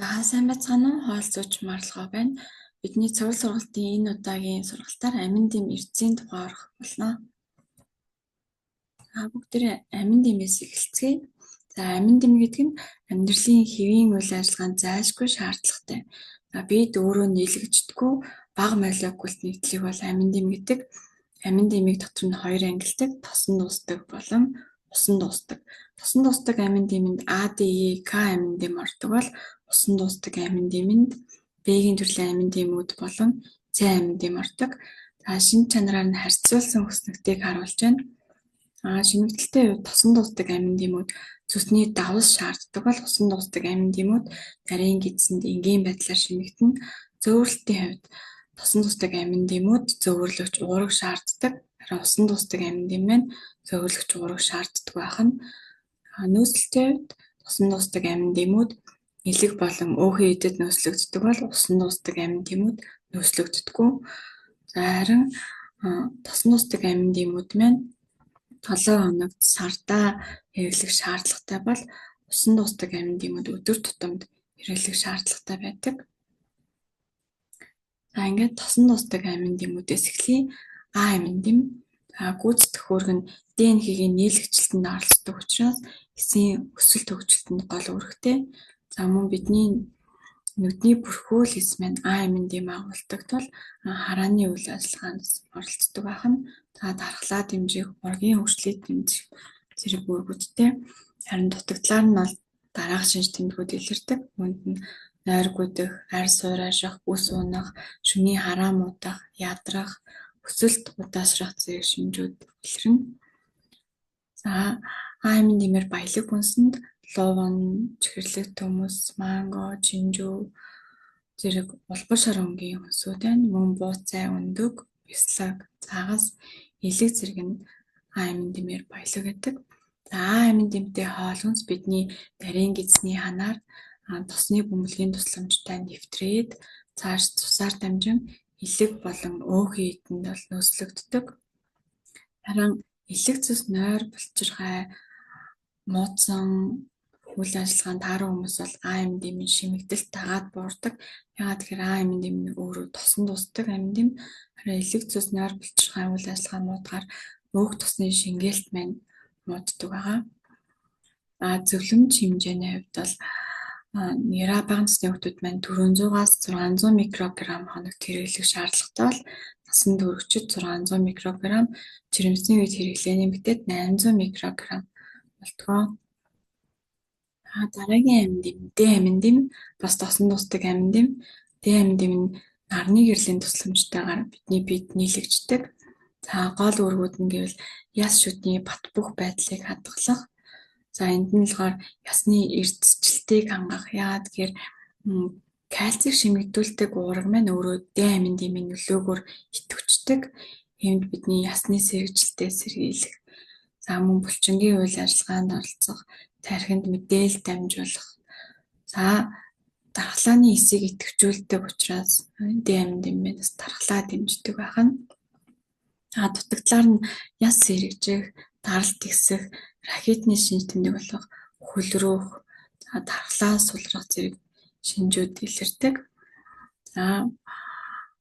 Сайн байцгаана уу? Хоол зууч Марлгоо байна. Бидний цуврал сургалтын энэ удаагийн сургалтаар амин дэм эрдэсийн тухай орох болно. Бүгдээрээ амин дэмээс эхэлцгээе. Амин дэм гэдэг нь амьдралын хэвийн үйл ажиллагаанд зайлшгүй шаардлагатай. Бид өөрөө нийлэгддэггүй бага молекулт нэгдлийг бол амин дэм гэдэг. Амин дэмийг дотор нь хоёр ангилдаг: тосон дуустдаг болон усан дуустдаг. Тосон дуустдаг амин дэмэнд А, Д, Е, К амин дэм ордог бол усан дуустдаг амин дэмэнд B-ийн төрлийн амин дэмүүд болон С амин дэм ордог. Шинж чанараар нь харьцуулсан хүснэгтийг харуулж байна. Шинэгдэлтэй үед тосон дуустдаг амин дэмүүд зүсний давс шаарддаг бол усан дуустдаг амин дэмүүд нарийн гидсэнд энгийн байдлаар шинэгдэнэ. Зөөвөрлөлтийн хувьд тосон дуустдаг амин дэмүүд зөөвөрлөгч уурэг шаарддаг. Харин усан дуустдаг амин дэм нь зөөвөрлөгч уурэг шаарддаг байх нь. Нөөцлөлтийн хувьд тосон дуустдаг амин дэмүүд элэг болон өөхөн эдэд нөөцлөгддөг бол усан дуустдаг амин дэмүүд нөөцлөгддөггүй. Харин тосон дуустдаг амин дэмүүд маань 7 хоногт сардаа хэрэглэх шаардлагатай бол усан дуустдаг амин дэмүүд өдөр тутамд хэрэглэх шаардлагатай байдаг. Ингээд тосон дуустдаг амин дэмүүдээс эхлэе. А амин дэм гүйцэтгэх үүрэг нь ДНХ-ийн нийлэгчлэлтэнд оролцдог учраас эсийн өсөлт хөгжилтөнд гол үүрэгтэй. Мөн бидний нүдний бүрхүүл эс маань А амин дэм агуулдаг тул харааны үйл ажиллагаанд оролцдог байх нь. Дархлаа дэмжих, ургийн хөгжлийг дэмжих зэрэг үүргүүдтэй. Харин дутагдлаар нь бол дараах шинж тэмдгүүд илэрдэг. Үүнд нь нойргүйдэх, арь суурайших, үс унах, шөнийн хараа муудах, ядрах, өсөлт удаашрах зэрэг шинжүүд илэрнэ. А амин дэмээр баялаг хүнсэнд луван, чихэрлэг төмөс, манго, чинжүү зэрэг улбар шар өнгийн хүнсүүд байна. Мөн бууцай, өндөг, бяцлаг, загас, элэг зэрэг нь амин дэмээр баялаг гэдэг. Амин дэмтэй хоол хүнс бидний нарийн гидсний ханаар тосны бөмбөлгийн тусламжтай нэвтрээд цааш цусаар дамжин элэг болон өөхөн эдэнд бол нөөцлөгддөг. Харин элэг цус, нойр, булчирхай, мууцсан үйл ажиллагаанд таарах хүмүүс бол А амин дэмийн шимэгдэлт дагаад буурдаг. Яагаад тэгэхээр А амин дэм нь өөрөө тосон дуустдаг амин дэм. Харин элэг цус, нойр, булчирхай үйл ажиллагаа муудахаар өөх тосны шингээлт маань мууддаг байгаа. Зөвлөмж хэмжээний хувьд бол нера бага насны хүүхдүүд маань 400-аас 600 микрограмм хоногт хэрэглэх шаардлагатай бол насан туршид 600 микрограмм, жирэмсний үед хэрэглээний мэтэд 800 микрограмм болтгоо. Дараагийн амин дэм Д амин дэм бас тосон дуустдаг амин дэм. Д амин дэм нь нарны гэрлийн тусламжтайгаар бидний биед нийлэгддэг. Гол үүргүүд нь гэвэл яс шүтний бат бөх байдлыг хадгалах. Энд нь болохоор ясны эрдэсчлэлтийг хангах. Яагаад гэхээр кальцийг шимэгдүүлдэг уурга маань өөрөө Д амин дэмийн нөлөөгөөр идэвхждэг. Иймд бидний ясны сэргэжилтээ сэргийлэх. Мөн булчингийн үйл ажиллагаанд оролцох, тархинд мэдээлэл дамжуулах. Дархлааны эсийг идэвхжүүлдэг учраас Д амин дэмээр бас дархлаа дэмждэг байх нь. Дутагдлаар нь яс сэргэжих, даралт ихсэх, рахитны шинж тэмдэг болох хөлрөөх, дархлаа сулрах зэрэг шинжүүд илэрдэг.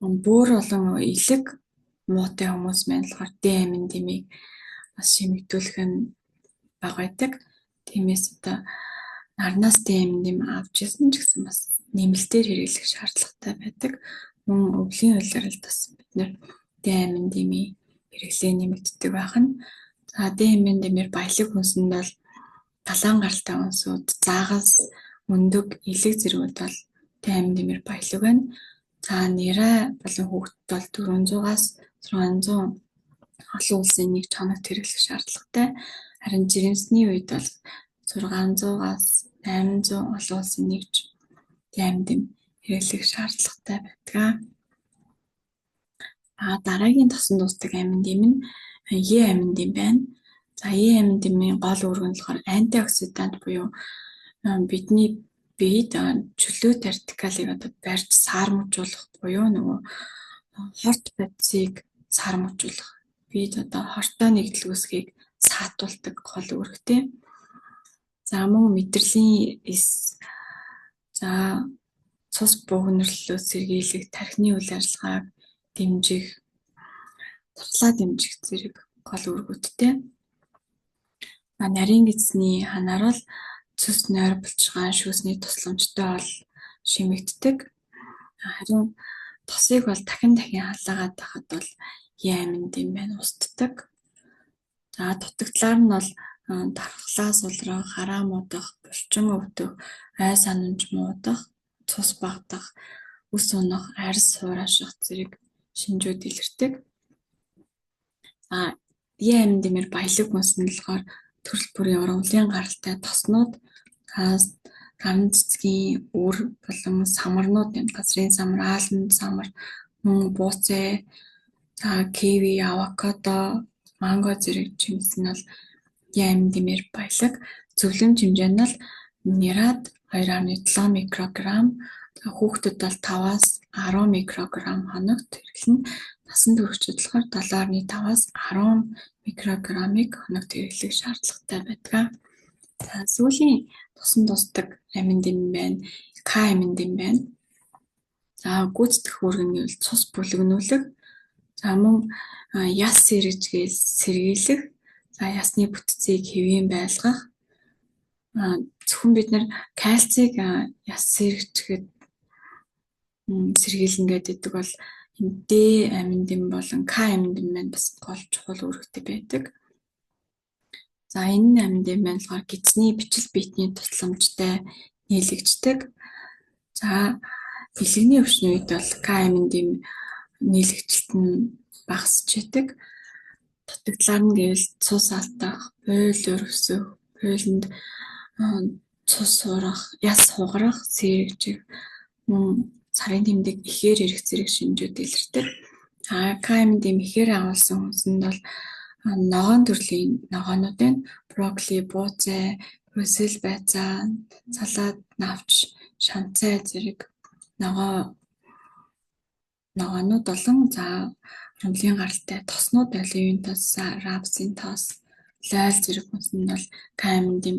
Бөөр болон элэг муутай хүмүүс маань болохоор Д амин дэмийг бас шимэгдүүлэх нь бага байдаг. Тиймээс нарнаас Д амин дэм авч ирсэн ч гэсэн бас нэмэлтээр хэрэглэх шаардлагатай байдаг. Мөн өвлийн улиралд бас бид нэр Д амин дэмийн хэрэглээ нэмэгддэг байх нь. Д амин дэмээр баялаг хүнсэнд бол далайн гаралтай хүнсүүд, загас, өндөг, элэг зэргүүд бол Д амин дэмээр баялаг байна. Нера болон хүүхдэд бол 400-аас 600 олон улсын нэг хоногт хэрэглэх шаардлагатай. Харин жирэмсний үед бол 600-аас 800 олон улсын нэг Д амин дэм хэрэглэх шаардлагатай байдаг. Дараагийн тосон дуустдаг амин дэм нь Е амин дэм байна. Е амин дэмийн гол үүрэг нь болохоор антиоксидант буюу бидний биед чөлөөт радикалыг барьж саармжуулах буюу хорт бодисыг саармжуулах. Бид хортой нэгдэлгүйсгийг саатуулдаг гол үүрэгтэй. Мөн мэдрэлийн эс За цус богиноллоо сэргийлэх, тархины үйл ажиллагааг дэмжих, туслаа дэмжих зэрэг гол үүргүүдтэй. Нарийн эзний ханаар бол цус нойр булчиргаан шүүсний тусламжтай бол шимэгддэг. Харин тосыг бол дахин халаагаад байхад бол яамд юм байна устдаг. За дутагдлаар нь бол дархлаа сулрах, хараа муудах, булчин өвдөх, ай санамж муудах, цус багтах, ус унах, арьс хурааших зэрэг шинжүүд илэрдэг. Яамд юмэр баялаг хүнс нь болохоор төрөл бүрийн ургамлын гаралтай тоснууд, гарын цэцгийн үр болон самарнууд юм. Газрын самар, аалманд самар, мөн бууцай, киви, авокадо, манго зэрэг жимс нь бол яамд юмэр баялаг. Зөвлөмж хэмжээ нь бол нирад 2.7 микрограмм, хүүхдэд бол 5-аас 10 микрограмм хоногт хэрэглэнэ. Насан туршид болохоор 7.5-аас 10 микрограммыг хоногт хэрэглэх шаардлагатай байдаг. За сүүлийн тусдаг аминд юм байна. К аминд юм байна. За гүйцэтгэх үүрэг нь цус бүлэгнүүлэх. За мөн яс сэргийлэх. За ясны бүтцийг хэвийн байлгах. Зөвхөн бид нар кальцийг яс сэргийчгээд сэргийлнэ гэдэг бол D аминд юм болон К аминд юм байна бас гол чухал үүрэгтэй байдаг. За энэ аминд юм болохоор гидсний бичил биетний тусламжтай нийлэгддэг. За бэлгэний өвчний үед бол К аминд юм нийлэгдэлт нь багасч байдаг. Дутагдлаар нь гэвэл цус алдах, буйл өрөвсөх, буйланд цус сурах, яс хугарах, сэргийжих, мөн сарын тэмдэг ихээр ирэх зэрэг шинжүүд илэрдэг. К аминд юм ихээр агуулсан хүнсэнд бол ногоон төрлийн ногоонууд байна. Брокколи, бууцай, брюссел байцаа, салаад, навч, шанцай зэрэг ногоонууд болон за ургамлын гаралтай тоснууд оливын тос, рапсын тос, лойл зэрэг хүнсэнд бол К аминд юм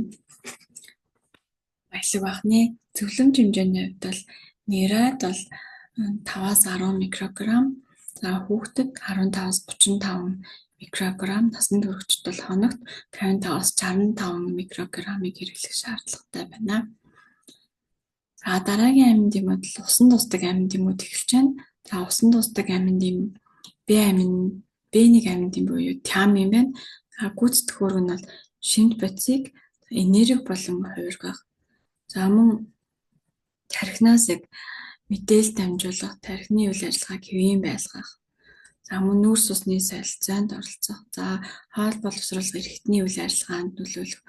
баялаг багны. Зөвлөмж хэмжээний хувьд бол нирад бол 5-аас 10 микрограмм, за хүүхдэд 15-аас 35 микрограмм, насан туршид бол хоногт 55-аас 65 микрограммыг хэрэглэх шаардлагатай байна. За дараагийн аминд юм бол усан тусдаг аминд юмуд эхэлж байна. За усан тусдаг аминд юм B1 аминд юм буюу тиам юм байна. Гүйцэтгэх үүрэг нь бол шинж бодисыг энерги болон хувиргах. За мөн тархинаас мэдээлэл дамжуулах, тархины үйл ажиллагааг хэвийн байлгах. За мөн нүүрс усны солилцоонд оролцох. За хоол боловсруулах, эрхтний үйл ажиллагаанд нөлөөлөх,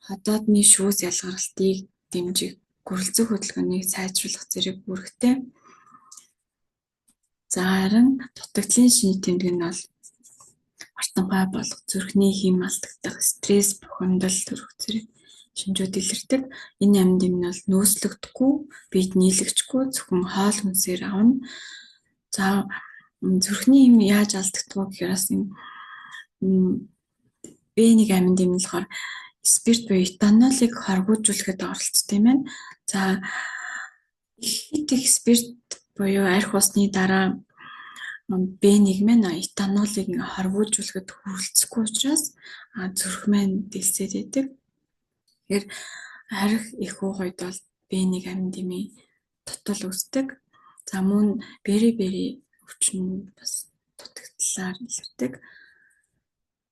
хотоодны шүүс ялгарлтыг дэмжих, гөрөлцөх хөдөлгөөнийг сайжруулах зэрэг үүрэгтэй. За харин дутагдлын шинж тэмдэг нь бол мартамгай болох, зүрхний хэм алдагдах, стресс, бухимдал төрөх зэрэг шинжүүд илэрдэг. Энэ аминд юм нь бол нөөцлөгдөхгүй, биед нийлэгчгүй, зөвхөн хоол хүнсээр авна. За зүрхний хэм яаж алдагддаг гэхээр бас B1 аминд юм болохоор спирт буюу этанолыг хоргоожуулахад оролцдог юм байна. За их спирт буюу арх усны дараа B1 маань этанолыг хоргоожуулахад хүрэлцэхгүй учраас зүрх маань дэлсээд байдаг. Тэгэхээр арх их уухайд бол B1 аминд юмын тутал үүсдэг. За мөн бери өвчин бас дутагдлаар илэрдэг.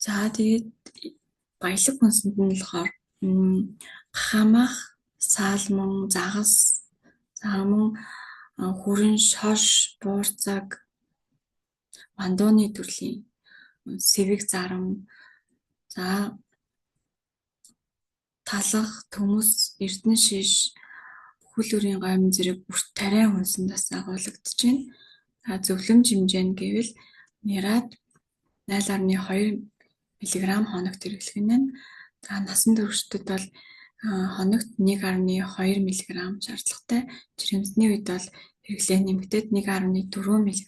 За тэгээд баялаг хүнсэнд нь болохоор гахамах, салмон, загас, за мөн хүрэн, шорш, буурцаг, мандууны төрлийн сэвэг зарам, за талах, төмөс, эрдэнэ шиш, бүхэл бүрийн гомь зэрэг бүрт тариа хүнсэнд бас агуулгадж байна. Зөвлөмж хэмжээ нь гэвэл нирад 0.2 мг хоногт хэрэглэх нь байна. За насан туршидад бол хоногт 1.2 мг шаардлагатай. Жирэмсний үед бол хэрэглээ нэмэгдээд 1.4 мг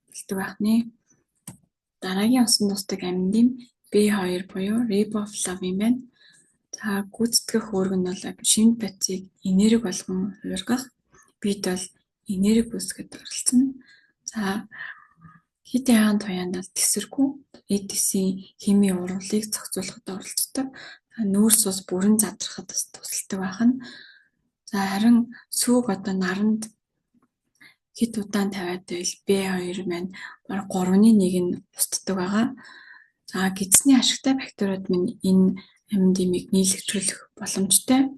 болдог байна. Дараагийн усан тусдаг аминд B2 буюу riboflavin байна. За гүйцэтгэх үүрэг нь бол шинэ бодисыг энерги болгон хувиргах, бид бол энерги үүсгэхэд оролцсон. За хэд яахан туяанд бол тесэргүй эд эсийн химийн урвалыг зохицуулахад оролцдог. Нүүрс ус бүрэн задрахад бас тусалдаг байна. За харин сүүг одоо наранд хэд удаан тавиад байвал B2 маань бараг 3.1 нь устдаг байгаа. За гидсний ашигтай бактериуд минь энэ амин димийг нийлэгжүүлэх боломжтой.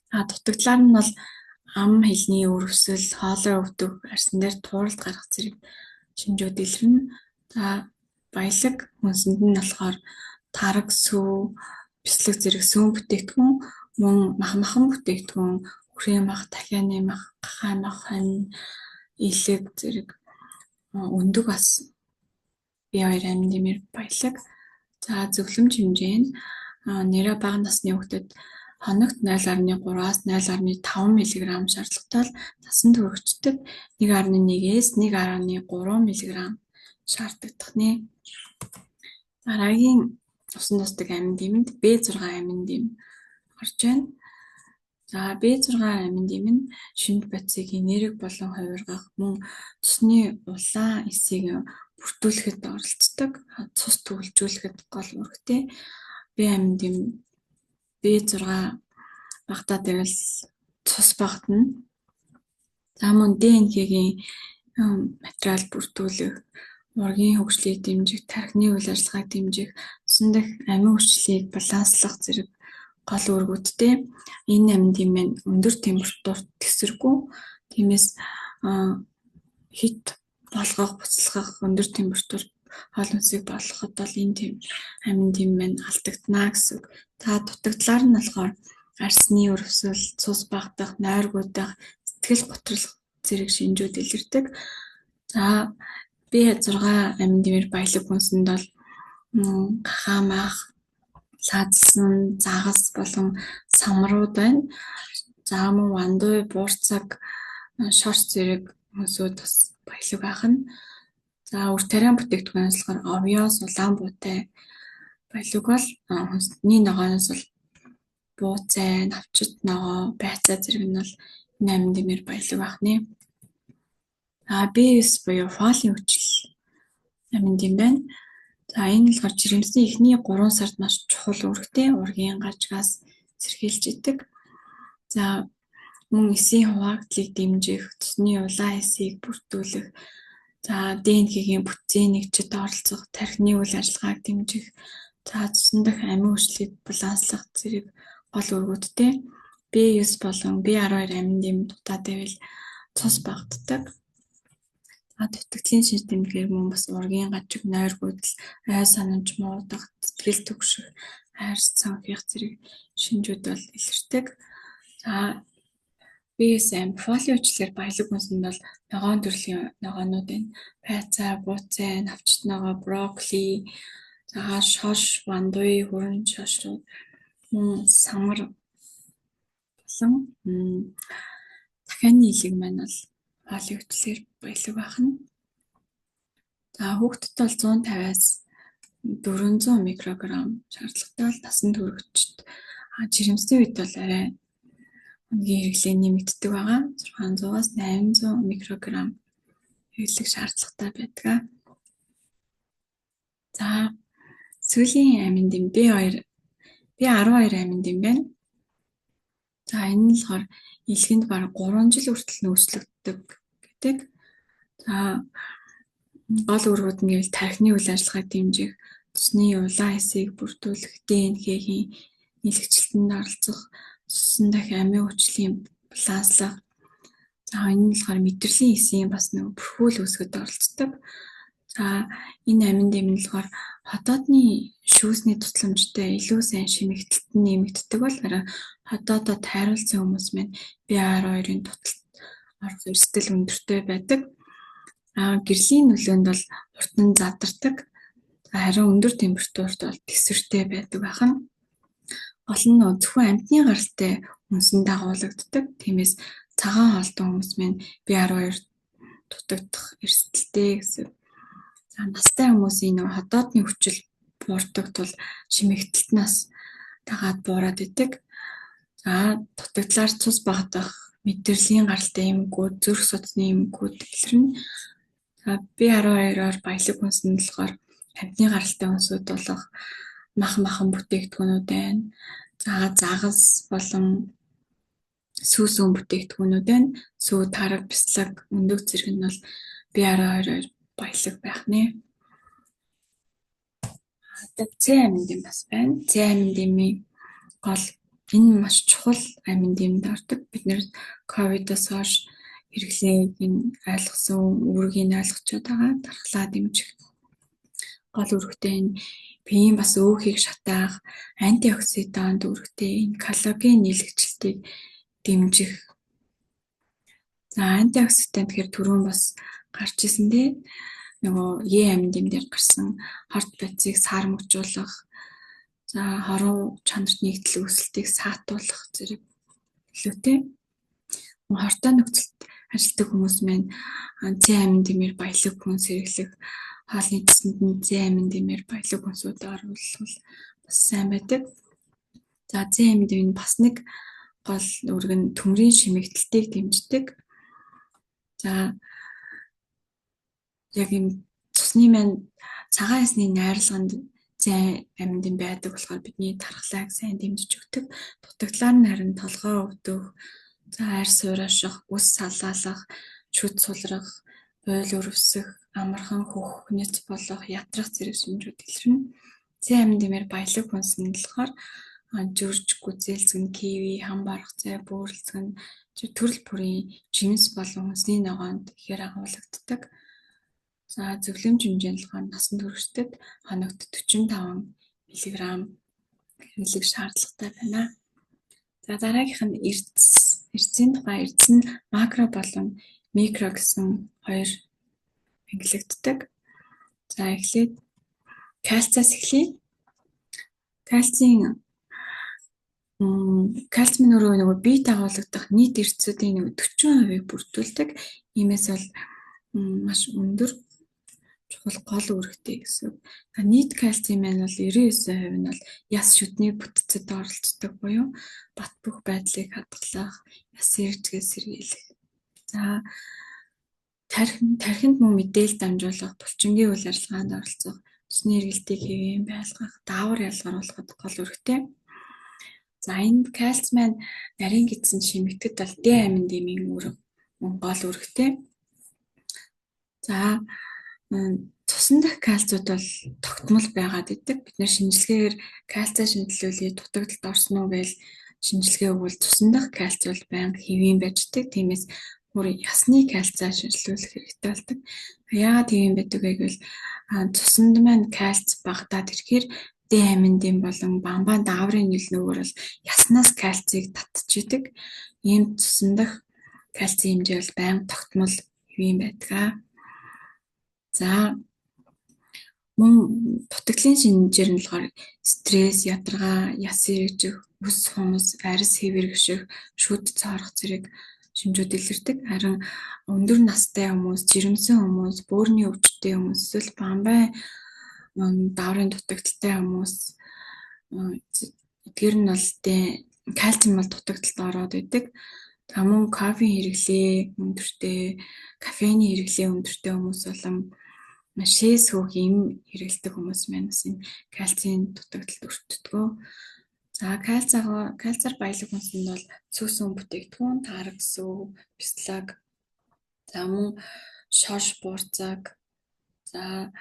Дутагдлаар нь бол ам хэлний өрөвсөл, хоолой өвдөх, арсан дээр тууралт гарах зэрэг шинжүүд илэрнэ. За баялаг хүнсэнд нь болохоор тараг, сүү, бяцлаг зэрэг сүүн бүтээгдэхүүн, мөн махан бүтээгдэхүүн, хүрээ мах, дахианы мах, гахай мах, хонь, илэг зэрэг өндөг бас B2 амин димээр баялаг. За зөвлөмж хэмжээ нь нэрэ бага насны хүүхдэд хоногт 0.3-аас 0.5 мг шаардлагатай насан туршидад 1.1-ээс 1.3 мг шаарддаг нэ. Дараагийн усан тусдаг амин димэнд B6 амин дим орж байна. За B6 амин дим нь шинэ бодисыг энерги болон хувиргах, мөн цусны улаан эсийг бүртгүүлэхэд оролцдог. Цус төвлжүүлэхэд гол үүрэгтэй. B амин дим B6 багтаад байвал цус багтана. За мөн ДНХ-гийн материал бүртгүүлэх, ургийн хөгжлийг дэмжих, тархины үйл ажиллагааг дэмжих, цусан дах амин хүчлийг баланслах зэрэг гол үүргүүдтэй. Энэ амин дим маань өндөр температурт тесэргүй. Тиймээс хит болгох, буцалгах өндөр температурт хоол хүнсийг болгоход бол энэ амин дим маань алдагдана гэсэн. За дутагдлаар нь болохоор арсны өрөвсөл, цус багтах, нойргуудах, сэтгэл готрол зэрэг шинжүүд илэрдэг. За B6 амин димээр баялаг хүнсэнд бол гахаа мах, лаадсан, загас болон самрууд байна. За мөн вандуй, буурцаг, шорс зэрэг хүнсүүд бас баялаг байна. За үр тариан бүтээгдэхүүнээс болохоор овёс, улаан буутай баялаг бол хүнсний ногооноос бол бууцай, навчит ногоо, байцаа зэрэг нь бол энэ амин димээр баялаг байна. B9 буюу фолийн хүчил амин дим байна. За энэ болохоор жирэмсний эхний 3 сард маш чухал үүрэгтэй, ургийн гажгаас сэргийлж идэг. За мөн эсийн хуваагдлыг дэмжих, цусны улаан эсийг бүртгүүлэх, за ДНХ-гийн бүтцийн нэгжид оролцох, тархины үйл ажиллагааг дэмжих, за цусан дах амин хүчлийг баланслах зэрэг гол үүргүүдтэй. B9 болон B12 амин дим дутаад байвал цус багтдаг. Дутагдлын шинж тэмдгээр мөн бас ургийн гажиг, нойргуудал, ой санамж, муудах, сэтгэл түгших, хайрс цанхих зэрэг шинжүүд бол илэрдэг. За B9 фолийн хүчлээр баялаг хүнсэнд бол ногоон төрлийн ногоонууд байна. Байцаа, бууцай, навчит ногоо, брокколи, за шош, вандуй, хүрэн шошрууд, мөн самар болон дахианы илэг маань бол фолийн хүчлээр баялаг байна. За хүүхдэд бол 150-аас 400 микрограмм шаардлагатай бол насан туршид. Жирэмсний үед бол арай өнгийн хэрэглээ нэмэгддэг байгаа. 600-аас 800 микрограмм хэрэглэх шаардлагатай байдаг. За сүүлийн амин дим B12 амин дим байна. За энэ нь болохоор илгэнд бараг 3 жил хүртэл нөөцлөгддөг гэдэг. За гол үүргүүд нь гэвэл тархины үйл ажиллагааг дэмжих, цусны улаан эсийг бүрдүүлэх, ДНХ-гийн нийлэгчлэлтэнд оролцох, цусан дах амин хүчлийн баланслах. За энэ нь болохоор мэдрэлийн эсийн бас нэг бүрхүүл үүсгэхэд оролцдог. За энэ амин дим нь болохоор хотоодны шүүсний тусламжтай илүү сайн шимэгдэлт нэмэгддэг бол хотоодод тайруулсан хүмүүс маань B12-ын туталд орох эрсдэл өндөртэй байдаг. Гэрлийн нөлөөнд бол урт нь задардаг. Харин өндөр температурт бол тэсвэртэй байдаг байна. Гол нь зөвхөн амьтны гаралтай хүнсэнд дагуулдаг. Тиймээс цагаан хоолтой хүмүүс маань B12 дутагдах эрсдэлтэй гэсэн. За настай хүмүүсийн хотоодны хүчил буурдаг тул шимэгдэлтнээс дагаад буураад идэг. За дутагдлаар цус багтах, мэдрэлийн гаралтай эмгүүд, зүрх судасны эмгүүд илэрнэ. За B12-оор баялаг хүнс нь болохоор амьтны гаралтай хүнсүүд болох махан бүтээгдэхүүнүүд байна. За загас болон сүүсүүн бүтээгдэхүүнүүд байна. Сүү, тараг, бяцлаг, өндөг зэрэг нь бол B12-оор баялаг байх нэ. С амин дэм бас байна. С амин дэмий гол энэ маш чухал амин дэмэд ордог. Бид нэр ковидос хойш хэрэглээг нь ойлгосон, үүргийг ойлгочод байгаа. Дархлаа дэмжих гол үүрэгтэй энэ биеийн бас өөхийг шатаах, антиоксидант үүрэгтэй энэ коллаген нийлэгчлэлтийг дэмжих. За антиоксидант гэхээр түрүүн бас гарч исэн дээ. Нөгөө Е амин дэмдэр гарсан хорт бодисыг саармагжуулах, за хоруу чанарт нэгдэл өсөлтийг саатуулах зэрэг илүүтэй. Хортой нөхцөлд ажилладаг хүмүүс маань С амин дэмээр баялаг хүнс хэрэглэх, хоолны цэсэнд нь С амин дэмээр баялаг хүнсүүд оруулах бас сайн байдаг. За С амин дэм нь бас нэг гол үүрэг нь төмрийн шимэгдэлтийг дэмждэг. За яг юм цусны маань цагаан ясны найрлаганд С амин дэм байдаг болохоор бидний тархлааг сайн дэмжиж өгдөг. Дутагдлаар нь харин толгой өвдөх, за арь суураших, үс салаалах, шүд сулрах, бойл өрөвсөх, амархан хөх, нэц болох, ятрах зэрэг шинжүүд илэрнэ. С амин дэмээр баялаг хүнс нь болохоор жүрж, гүзээлзгэн, киви, хам баргацай, бөөрөлцгөн төрөл бүрийн жимс болон хүнсний ногоонд ихээр агуулгаддаг. За зөвлөмж хэмжээ нь болохоор насан туршид хоногт 45 мг хэрэглэх шаардлагатай байна. За дараагийнх нь эрдэсийн тухай. Эрдэс нь макро болон микро гэсэн хоёр ангилагддаг. За эхлээд кальциас эхлэе. Кальцийн нөгөө бие дагуулгадах нийт эрдэсүүдийн 40%-ийг бүрдүүлдэг. Иймээс бол маш өндөр чухал гол үүрэгтэй гэсэн. Нийт кальцийн маань бол 99% нь бол яс шүдний бүтцэд оролцдог буюу бат бөх байдлыг хадгалах, ясын эрчгээ сэргийлэх. За тархинд мөн мэдээлэл дамжуулах, булчингийн үйл ажиллагаанд оролцох, цусны эргэлтийг хэвэн байлгах, даавар ялгаруулахад гол үүрэгтэй. За энэ кальц маань нарийн гидсэнд шимэгдэхэд бол Д амин дэмийн үүрэг гол үүрэгтэй. За цусан дах кальцууд бол тогтмол байгаад идэг. Бид нэр шинжилгээгээр кальцаа шинжилүүлээ, дутагдалд орсон уу гэж шинжилгээ өгвөл цусан дах кальц бол байнга хэвэн байждаг. Тиймээс бүр ясны кальцаа шинжилүүлэх хэрэгтэй болдог. Яагаад хэвэн байдаг вэ гэвэл цусанд маань кальц багтаад ирэхээр Д амин дэм болон бамбаа дааврын нийлнүүгээр бол яснаас кальцийг татж идэг. Ийм цусан дах кальцийн хэмжээ бол байнга тогтмол хэвэн байдаг. За мөн дутагдлын шинжээр нь болохоор стресс, ядаргаа, яс эргэж, үс хумс, арьс хэвэргших, шүд цаарах зэрэг шинжүүд илэрдэг. Харин өндөр настай хүмүүс, жирэмсэн хүмүүс, бөөрийн өвчтэй хүмүүс, эсвэл бамбай дааврын дутагдaltaй хүмүүс эдгээр нь бол кальцийн бол дутагдалд ороод идэг. Мөн кофе хэрэглээ өндөртэй, кофений хэрэглээ өндөртэй хүмүүс болон шээс хөөх юм хэрэглэдэг хүмүүс маань бас энэ кальцийн дутагдалд өртдөг. За кальцаар баялаг хүнс нь бол сүүсүүн бүтээгдэхүүн, тараг, сүү, бяцлаг, за мөн шорш, буурцаг, за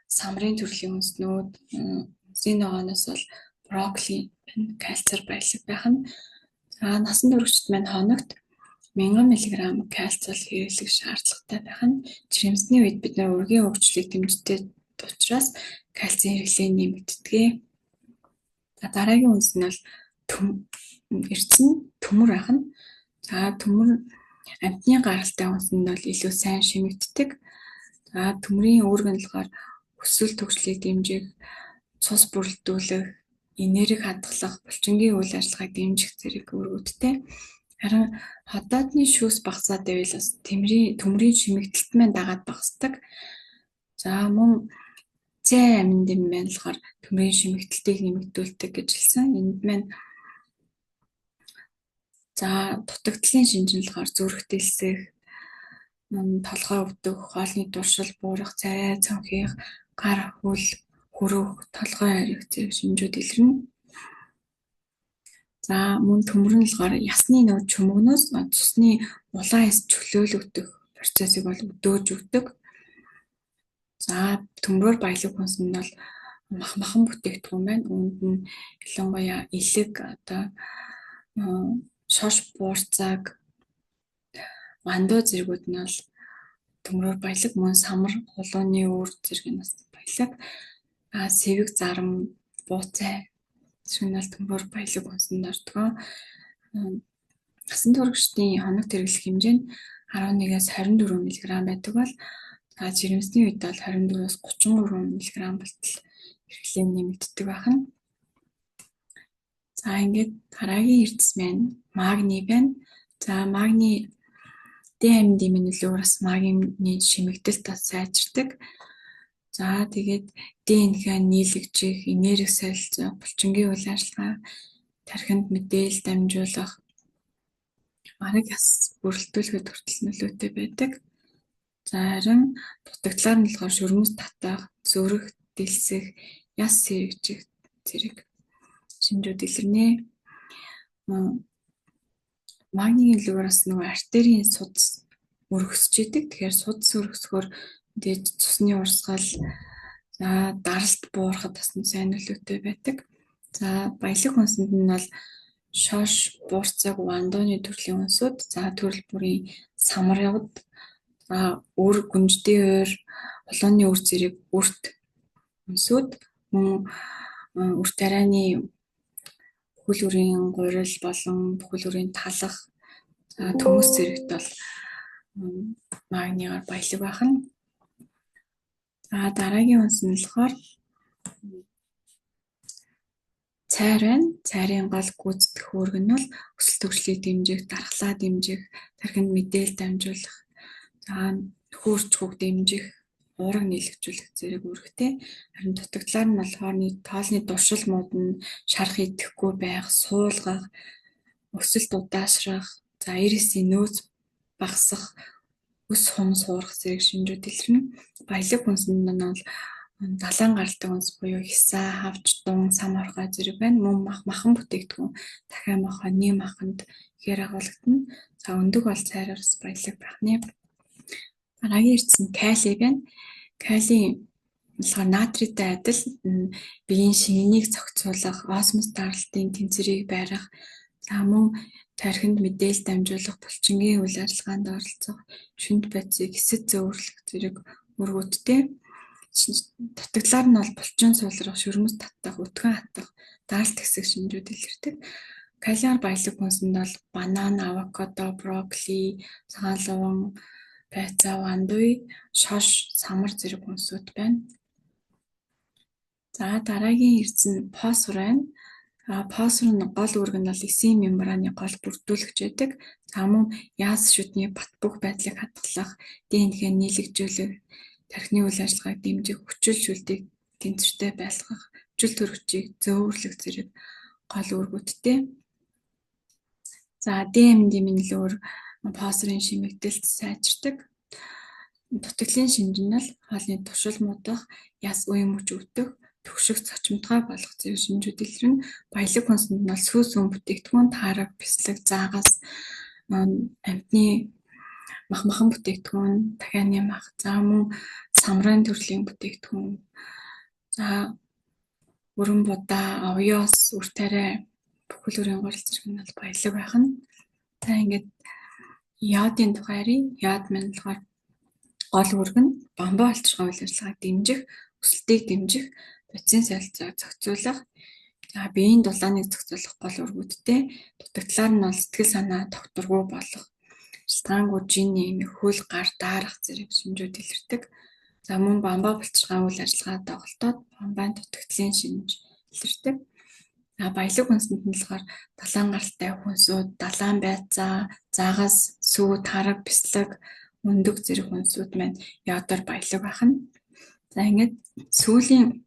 самрын төрлийн хүнснүүд, хүнсний ногооноос бол брокколи кальцаар баялаг байх нь. За насан туршид маань хоногт 1000 мг кальц бол хэрэглэх шаардлагатай байх нь. Жирэмсний үед бид нар ургийн хөгжлийг дэмждэг учраас кальцийн хэрэглээ нэмэгддэг. За дараагийн хүнс нь бол эрдэс нь төмөр байх нь. За төмөр амьтны гаралтай хүнсэнд бол илүү сайн шимэгддэг. За төмрийн үүрэг нь болохоор өсвөл төгслийг дэмжих, цус бүрэлдүүлэх, энерги хадгалах, булчингийн үйл ажиллагааг дэмжих зэрэг үүргүүдтэй. Харин хотоодны шүүс багасаад байвал бас төмрийн шимэгдэлт маань дагаад багасдаг. За мөн С цай амин дэм маань болохоор төмрийн шимэгдэлтийг нэмэгдүүлдэг гэж хэлсэн. Энд маань за дутагдлын шинж нь болохоор зүрх дэлсэх, толгой өвдөх, хоолны дуршил буурах, царай цонхих, гар хөл хөрөх, толгой арих зэрэг шинжүүд илэрнэ. За мөн төмөр нь болохоор ясны нөө чүмгнөөс цусны улаан эс чөлөөлөгдөх процессыг бол өдөөж өгдөг. За төмрөөр баялаг хүнс нь бол махан бүтээгдэхүүн байна. Үүнд нь ялангуяа элэг, одоо шош буурцаг, вандуу зэргүүд нь бол төмрөөр баялаг, мөн самар, хулууны үүр зэрэг нь бас баялаг. Сэвэг зарам, бууцай зэрэг нь бол төмрөөр баялаг хүнсэнд ордог. Насан туршидын хоног тэрглэх хэмжээ нь 11-аас 24 мг байдаг бол жирэмсний үед бол 24-аас 33 мг болтол эрхлээ нэмэгддэг байна. За ингээд дараагийн эрдэс маань магний байна. За магний дэм нөлөөр бас магний шимэгдэлт бас сайжирдаг. За тэгээд ДНХ нийлэгжих, энерги солилцох, булчингийн үйл ажиллагаа, тархинд мэдээлэл дамжуулах, маргааг яс бүрэлдүүлэхэд хүртэл нөлөөтэй байдаг. За харин дутагдлаар нь болохоор шөрмөс татах, зүрх дэлсэх, яс сэргийгдэх зэрэг шинжүүд илэрнэ. Магний нөлөөр бас нөгөө артерийн судас өргөсч идэг. Тэгэхээр судас өргөсгөөр мэдээж цусны урсгал, за даралт буурахад бас сайн нөлөөтэй байдаг. За баялаг хүнсэнд нь бол шош, буурцаг, вандууны төрлийн хүнсүүд, за төрөл бүрийн самар явд, үр гүнждийн уур, хулууны үр зэрэг үрт хүнсүүд, мөн үрт арайны бүхэл бүрийн гурил болон бүхэл бүрийн талах, төмөс зэрэгт бол магнигаар баялаг байна. За дараагийн хүнс нь болохоор цайр байна. Цайрын гол гүйцэтгэх үүрэг нь бол өсөлт хөгжлийг дэмжих, дархлаа дэмжих, тархинд мэдээлэл дамжуулах, нөхөрч хүүг дэмжих, уурга нийлэгжүүлэх зэрэг үүрэгтэй. Харин дутагдлаар нь бол хоолны дуршил муудна, шарах идэхгүй байх, суулгах, өсөлт удаашрах, за ирээсийн нөөц багасах, өс хум суурах зэрэг шинжүүд илэрнэ. Баялаг хүнсэнд нь бол далайн гаралтай хүнс буюу хисаа, хавч, дун, сам хоргой зэрэг байна. Мөн махан бүтээгдэхүүн дахиа мохоо, нэм маханд ихээр агуулгадна. За өндөг бол цайраар бас баялаг байна. Дараагийн эрдэс нь калий байна. Калий болохоор натритай адил биеийн шингэнийг зохицуулах, осмос даралтын тэнцвэрийг байрах, за мөн тархинд мэдээлэл дамжуулах, булчингийн үйл ажиллагаанд оролцох, шүнд бодисыг эсэд зөөвөрлөх зэрэг үүргүүдтэй. Дутагдлаар нь бол булчин суулрах, шөрмөс татах, өтгөн хатах, даалт хэсэг шинжүүд илэрдэг. Калиар баялаг хүнсэнд бол банан, авокадо, брокколи, цагаан луван, байцаа, вандуй, шош, самар зэрэг хүнсүүд байна. За дараагийн эрдэс нь фосфор байна. Фосфор нь гол үүрэг нь бол эсийн мембраны гол бүрдүүлэгч байдаг. За мөн яас шүдний бат бөх байдлыг хадгалах, ДНХ нийлэгжүүлэх, тархины үйл ажиллагааг дэмжих, хүчил шүлтийг тэнцвэртэй байлгах, хүчил төрөгчийг зөөвөрлөх зэрэг гол үүргүүдтэй. За ДМД-ийн нөлөөр фосфорын шимэгдэлт сайжирдаг. Дутагдлын шинж нь бол хоолны туршил муудах, яс үе мөч өвдөх, төгшөх, цочмодгой болох зэрэг шинжүүд илэрнэ. Баялаг хүнсэнд нь бол сүс өн бүтээгдэхүүн, таараг, бяцлаг, заагас, амьтны махан бүтээгдэхүүн, дахианы мах, за мөн самрын төрлийн бүтээгдэхүүн, за өрөн будаа, овёс, үрт арай, бүхэл бүрийн гурил зэрэг нь бол баялаг байна. За ингээд йодын тухай ярив. Йод маань болохоор гол үүрэг нь бамбаа олчирхай үйл ажиллагааг дэмжих, өсөлтийг дэмжих, бодисын солилцоог зохицуулах, за биеийн дулааныг зохицуулах гол үүргүүдтэй. Дутагдлаар нь бол сэтгэл санаа тогтворгүй болох, шалтгаангүй жин нэмэх, хөл гар даарах зэрэг шинжүүд илэрдэг. За мөн бамбаа булчирхай үйл ажиллагаа доголдоод бамбайн дутагдлын шинж илэрдэг. За баялаг хүнсэнд нь болохоор далайн гаралтай хүнсүүд, далайн байцаа, заагас, сүү, тараг, бяцлаг, өндөг зэрэг хүнсүүд маань йодоор баялаг байна. За За ингээд сүүлийн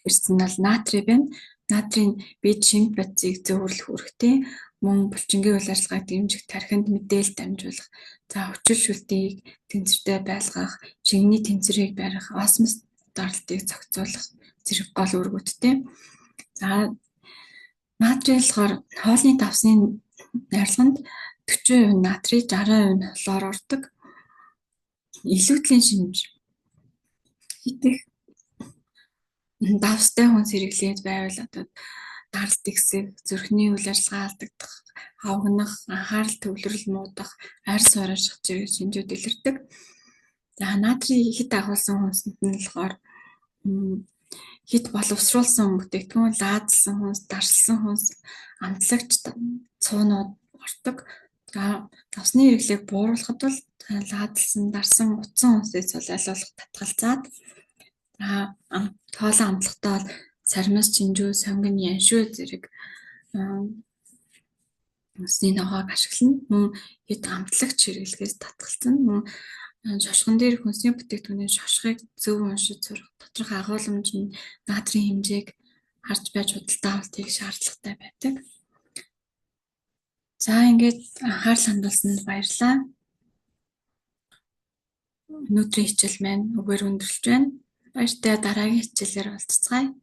ирсэн нь бол натрий байна. Натрийн бид шинэ бодисыг зөвөрлөх үүрэгтэй, мөн булчингийн үйл ажиллагааг дэмжих, тархинд мэдээлэл дамжуулах, за хүчил шүлтгийг тэнцвэртэй байлгах, шингэний тэнцвэрийг барих, осмос доролтыг зохицуулах зэрэг гол үүргүүдтэй. За натрий болохоор хоолны давсны найрлаганд 40% натрий, 60% хлор ордог. Илүүдлийн шинж хитэх давстай хүн сэргэлээд байвал одоо даралт ихсэх, зүрхний үйл ажиллагаа алдагдах, хавгнах, анхаарал төвлөрөл муудах, арьс орших зэрэг шинжүүд илэрдэг. За натрий хит агуулсан хүнсэнд нь болохоор хит боловсруулсан бүтээгдэхүүн, лаадсан хүнс, дарсалсан хүнс, амтлагч цуунууд ордог. За давсны хэрэглээг бууруулахад бол лаадсан, дарсан, утсан хүнсээс солиолох татгалзаад хоолой амтлахтаа бол сармис, чинжүү, сонгон, яншүү зэрэг усны ногоог ашиглана. Мөн хэд амтлагч хэрэглэхээс татгалзана. Мөн шошгон дээр хүнсний бүтээгдэхүүний шошгыг зөв уншиж сурах, тодорхой агуулмж нь натрийн хэмжээг харж байж худалдаа авалтыг шаардлагатай байдаг. За ингээд анхаарал хандуулсанд баярлалаа. Өнөөдрийн хичээл маань үгээр өндөрлж байна. Баяртай дараагийн хичээлээр уулзцгаая.